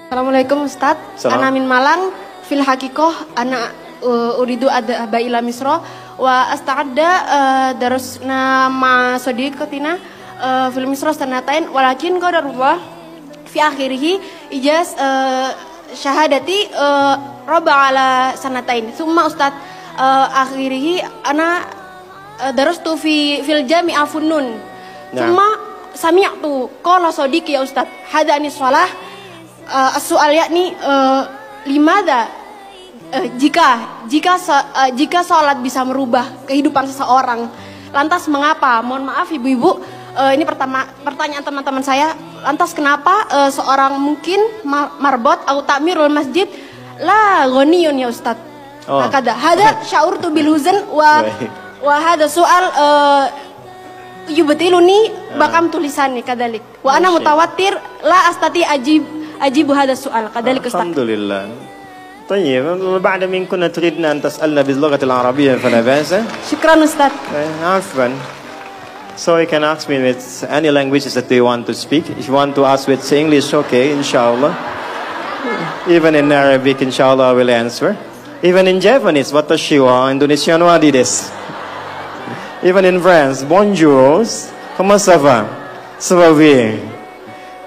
Assalamualaikum Ustadz. Ana min Malang fil hakikoh ana uridu ada ila Misra wa asta'adda darusna ma sadiqatina fil Misra sanatain walakin qadarullah fi akhirih ijaz syahadati roba ala sanatain. Summa Ustadz akhirih ana darustu fil jami'a funnun. Summa sami'tu qala sadiqi ya Ustadz hadani shalah as-soal yakni limada jika sholat bisa merubah kehidupan seseorang, lantas mengapa? Mohon maaf ibu-ibu, ini pertanyaan teman-teman saya. Lantas kenapa seorang mungkin marbot atau takmirul masjid la ghaniyun ya Ustaz? Hakada hada sya'urtu bil huzn wa hada soal yubtiluni bakam tulisannya kadalik wa ana mutawatir la astati أجيب هذا السؤال كذلك أستاذ. الحمد لله. طيب بعد من كنا تريدنا أن تسألنا باللغة العربية فلا بأس. شكرا أستاذ. عفوا. So you can ask me with any languages that you want to speak. If you want to ask with English, okay, inshallah. Even in Arabic, inshallah, I will answer. Even in Japanese, watashi wa Indonesian wa desu. Even in France, bonjour, comment ça va? Ça va bien.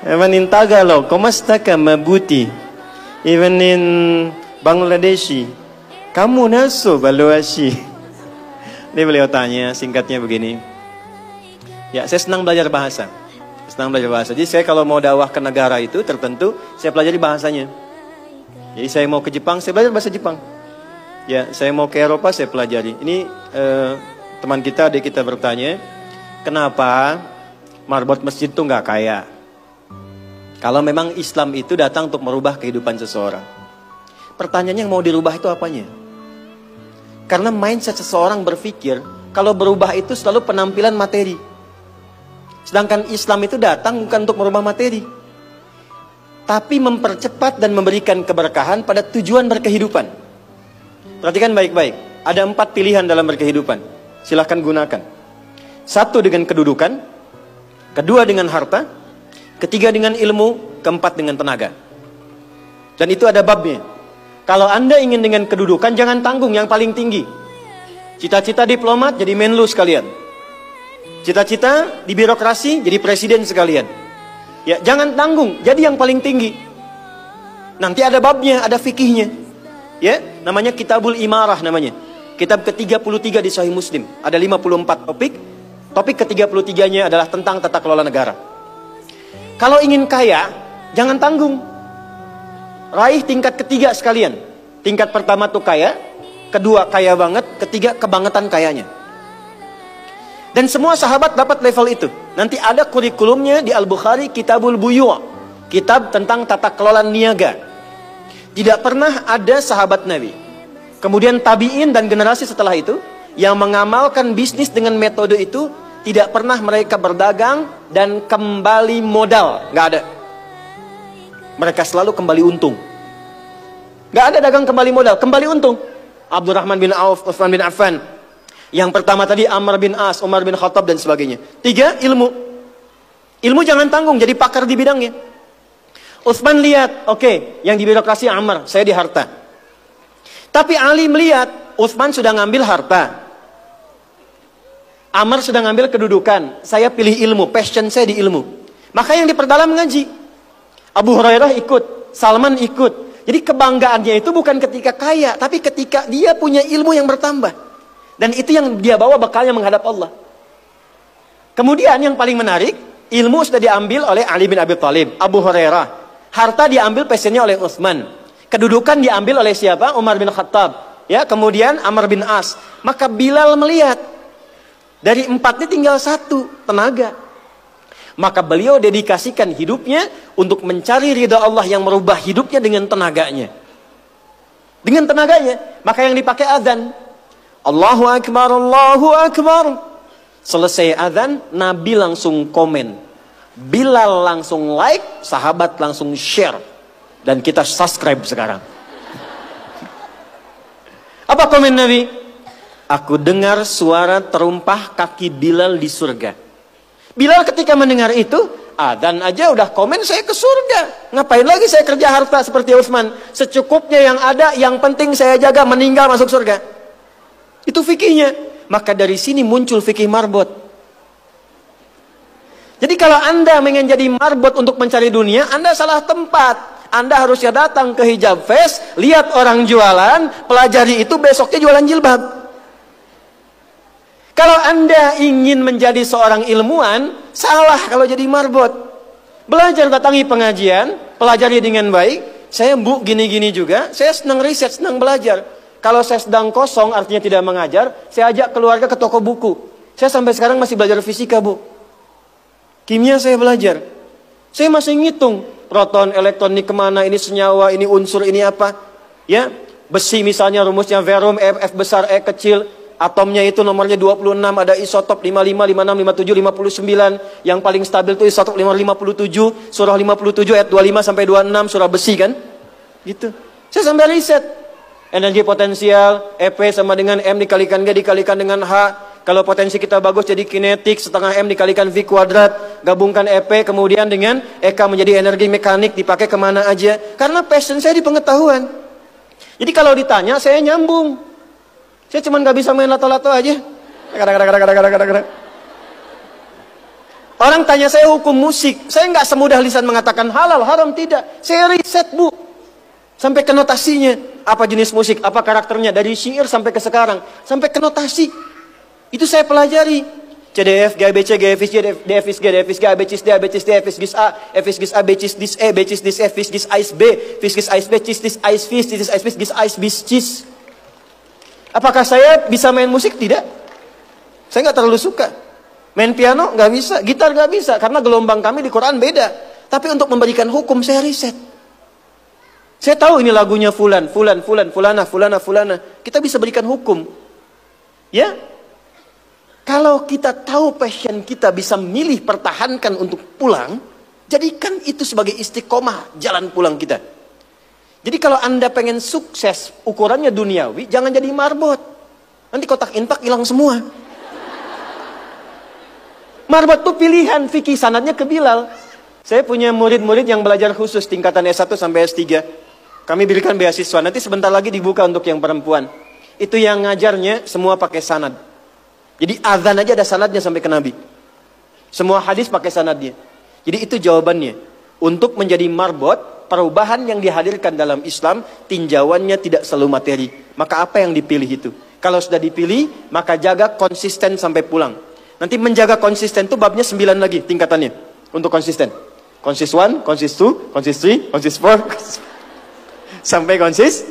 Even in Tagalog, kumusta ka mabuti? Even in Bangladeshi, kamu naso baluashi. Ini beliau tanya, singkatnya begini. Ya, saya senang belajar bahasa. Jadi saya kalau mau dakwah ke negara itu tertentu, saya pelajari bahasanya. Jadi saya mau ke Jepang, saya belajar bahasa Jepang. Ya, saya mau ke Eropa, saya pelajari. Ini teman kita, adik kita bertanya, kenapa marbot masjid itu nggak kaya? Kalau memang Islam itu datang untuk merubah kehidupan seseorang. Pertanyaannya yang mau dirubah itu apanya? Karena mindset seseorang berpikir, kalau berubah itu selalu penampilan materi. Sedangkan Islam itu datang bukan untuk merubah materi, tapi mempercepat dan memberikan keberkahan pada tujuan berkehidupan. Perhatikan baik-baik. Ada 4 pilihan dalam berkehidupan. Silahkan gunakan. 1 dengan kedudukan, 2 dengan harta, 3 dengan ilmu, 4 dengan tenaga. Dan itu ada babnya. Kalau Anda ingin dengan kedudukan, jangan tanggung yang paling tinggi. Cita-cita diplomat jadi menlu sekalian. Cita-cita di birokrasi jadi presiden sekalian. Ya, jangan tanggung, jadi yang paling tinggi. Nanti ada babnya, ada fikihnya. Ya, namanya Kitabul Imarah namanya. Kitab ke-33 di Sahih Muslim. Ada 54 topik. Topik ke-33-nya adalah tentang tata kelola negara. Kalau ingin kaya, jangan tanggung. Raih tingkat ketiga sekalian. Tingkat pertama tuh kaya, kedua kaya banget, ketiga kebangetan kayanya. Dan semua sahabat dapat level itu. Nanti ada kurikulumnya di Al-Bukhari, Kitabul Buyu', kitab tentang tata kelola niaga. Tidak pernah ada sahabat Nabi, kemudian tabi'in dan generasi setelah itu yang mengamalkan bisnis dengan metode itu. Tidak pernah mereka berdagang dan kembali modal. Nggak ada. Mereka selalu kembali untung. Nggak ada dagang kembali modal, kembali untung. Abdurrahman bin Auf, Utsman bin Affan. Yang pertama tadi Amr bin As, Umar bin Khattab dan sebagainya. 3, ilmu. Ilmu jangan tanggung, jadi pakar di bidangnya. Utsman lihat, oke, yang di birokrasi Amr, saya di harta. Tapi Ali melihat, Utsman sudah ngambil harta. Amr sudah ngambil kedudukan, saya pilih ilmu, passion saya di ilmu. Maka yang diperdalam ngaji. Abu Hurairah ikut, Salman ikut. Jadi kebanggaannya itu bukan ketika kaya, tapi ketika dia punya ilmu yang bertambah. Dan itu yang dia bawa bekalnya menghadap Allah. Kemudian yang paling menarik, ilmu sudah diambil oleh Ali bin Abi Thalib, Abu Hurairah. Harta diambil passionnya oleh Utsman. Kedudukan diambil oleh siapa? Umar bin Khattab. Ya, kemudian Amr bin As. Maka Bilal melihat, dari 4 ini tinggal 1, tenaga. Maka beliau dedikasikan hidupnya untuk mencari ridha Allah yang merubah hidupnya dengan tenaganya. Dengan tenaganya. Maka yang dipakai azan. Allahu Akbar, Allahu Akbar. Selesai azan, Nabi langsung komen. Bilal langsung like, sahabat langsung share. Dan kita subscribe sekarang. Apa komen Nabi? Aku dengar suara terumpah kaki Bilal di surga. Bilal ketika mendengar itu, Adzan aja udah komen saya ke surga. Ngapain lagi saya kerja harta seperti Utsman? Secukupnya yang ada, yang penting saya jaga, meninggal masuk surga. Itu fikihnya. Maka dari sini muncul fikih marbot. Jadi kalau Anda ingin jadi marbot untuk mencari dunia, Anda salah tempat. Anda harusnya datang ke Hijab Fest, lihat orang jualan, pelajari itu, besoknya jualan jilbab. Kalau Anda ingin menjadi seorang ilmuwan, salah kalau jadi marbot. Belajar, datangi pengajian, pelajari dengan baik. Saya Bu gini-gini juga, saya senang riset, senang belajar. Kalau saya sedang kosong, artinya tidak mengajar, saya ajak keluarga ke toko buku. Saya sampai sekarang masih belajar fisika, Bu. Kimia saya belajar. Saya masih ngitung proton, elektron, ini kemana, ini senyawa, ini unsur, ini apa. Ya, besi misalnya rumusnya verum, F besar, E kecil. Atomnya itu nomornya 26, ada isotop 55, 56, 57, 59. Yang paling stabil itu isotop 57, surah 57 ayat 25 sampai 26, surah besi kan? Gitu. Saya sampai riset. Energi potensial, EP sama dengan M dikalikan G dikalikan dengan H. Kalau potensi kita bagus jadi kinetik, setengah M dikalikan V kuadrat. Gabungkan EP kemudian dengan EK menjadi energi mekanik, dipakai kemana aja. Karena passion saya di pengetahuan. Jadi kalau ditanya, saya nyambung. Saya cuma gak bisa main lato-lato aja. Orang tanya saya hukum musik. Saya gak semudah lisan mengatakan halal, haram, tidak. Saya riset, Bu. Sampai ke notasinya. Apa jenis musik, apa karakternya. Dari syair sampai ke sekarang. Sampai ke notasi. Itu saya pelajari. CDF, GABC, GFIS, DFIS, G, DFIS, G, ABCIS, D, ABCIS, D, FIS, GIS A, FIS, GIS A, BCIS, DIS E, BCIS, DIS F, FIS, GIS AIS B, FIS, GIS AIS B, CIS, DIS AIS FIS, CIS, AIS FIS, GIS AIS BIS, CIS. Apakah saya bisa main musik? Tidak. Saya nggak terlalu suka. Main piano nggak bisa, gitar nggak bisa, karena gelombang kami di Quran beda. Tapi untuk memberikan hukum saya riset. Saya tahu ini lagunya fulan, fulana. Kita bisa berikan hukum. Ya. Kalau kita tahu passion kita bisa milih pertahankan untuk pulang, jadikan itu sebagai istiqomah jalan pulang kita. Jadi kalau Anda pengen sukses, ukurannya duniawi, jangan jadi marbot. Nanti kotak infak hilang semua. Marbot itu pilihan, fikih sanadnya ke Bilal. Saya punya murid-murid yang belajar khusus tingkatan S1 sampai S3. Kami berikan beasiswa, nanti sebentar lagi dibuka untuk yang perempuan. Itu yang ngajarnya semua pakai sanad. Jadi azan aja ada sanadnya sampai ke Nabi. Semua hadis pakai sanadnya. Jadi itu jawabannya. Untuk menjadi marbot, perubahan yang dihadirkan dalam Islam, tinjauannya tidak selalu materi. Maka apa yang dipilih itu? Kalau sudah dipilih, maka jaga konsisten sampai pulang. Nanti menjaga konsisten itu babnya 9 lagi tingkatannya. Untuk konsisten. Konsis 1, konsis 2, konsis 3, konsis 4. Sampai konsis